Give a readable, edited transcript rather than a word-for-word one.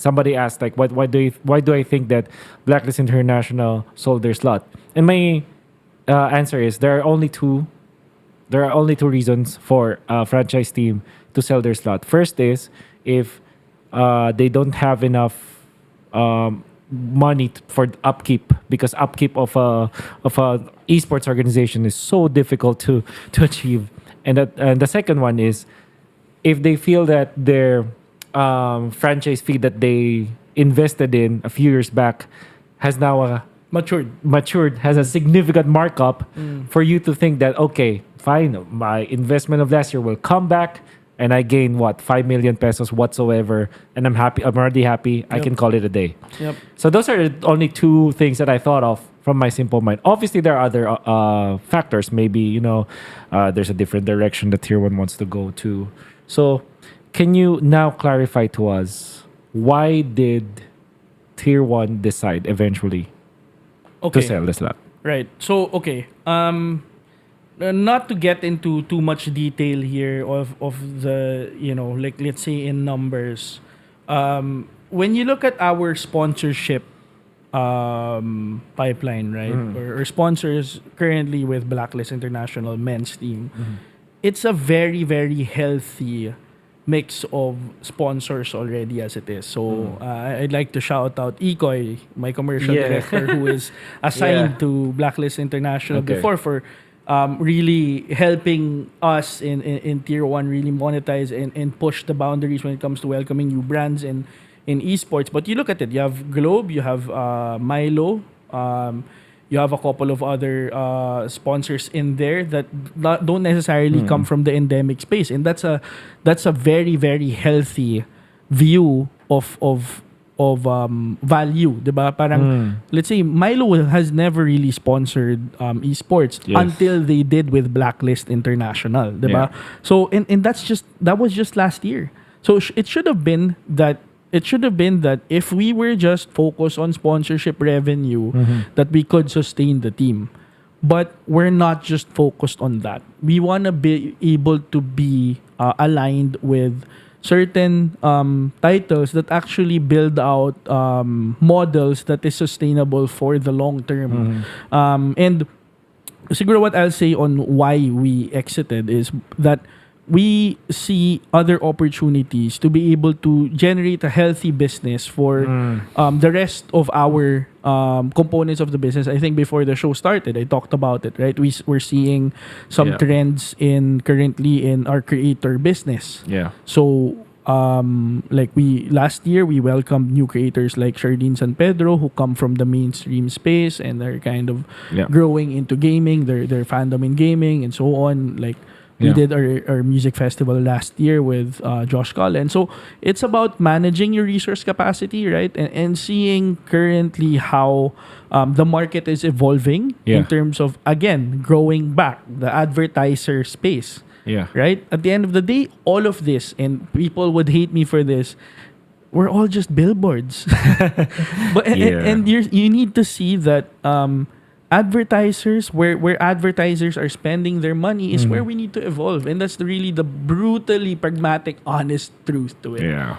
somebody asked like, why do I think that Blacklist International sold their slot? And my answer is there are only two. There are only two reasons for a franchise team to sell their slot. First is if they don't have enough money for upkeep, because upkeep of a esports organization is so difficult to achieve. And the second one is if they feel that their franchise fee that they invested in a few years back has now matured, has a significant markup, for you to think that, okay, fine, my investment of last year will come back and I gain what, 5 million pesos whatsoever, and I'm happy. I'm already happy. I can call it a day. Yep. So those are the only two things that I thought of from my simple mind. Obviously, there are other factors. Maybe there's a different direction that Tier 1 wants to go to. So can you now clarify to us, why did Tier 1 decide eventually to sell the slot? Right. So, okay. Not to get into too much detail here of the, like, let's say in numbers. When you look at our sponsorship pipeline, right? Or sponsors currently with Blacklist International men's team, it's a very, very healthy mix of sponsors already as it is. So I'd like to shout out Ikoy, my commercial director, who is assigned to Blacklist International before, for really helping us in Tier 1 really monetize and push the boundaries when it comes to welcoming new brands in esports. But you look at it, you have Globe, you have Milo, you have a couple of other sponsors in there that don't necessarily come from the endemic space, and that's a very, very healthy view of value, diba? Parang let's say Milo has never really sponsored esports until they did with Blacklist International, diba? So and that was just last year. So it should have been that. It should have been that if we were just focused on sponsorship revenue, that we could sustain the team. But we're not just focused on that. We want to be able to be aligned with certain titles that actually build out models that is sustainable for the long term. And siguro what I'll say on why we exited is that we see other opportunities to be able to generate a healthy business for the rest of our components of the business. I think before the show started, I talked about it, right? We're seeing some trends currently in our creator business. Yeah. So like last year we welcomed new creators like Shardine San Pedro, who come from the mainstream space and they're kind of growing into gaming, their fandom in gaming and so on. Like we did our music festival last year with Josh Cullen. So it's about managing your resource capacity, right? And seeing currently how the market is evolving in terms of, again, growing back the advertiser space. Yeah. Right? At the end of the day, all of this, and people would hate me for this, we're all just billboards. And you need to see that advertisers, where advertisers are spending their money is where we need to evolve. And that's really the brutally pragmatic, honest truth to it. Yeah.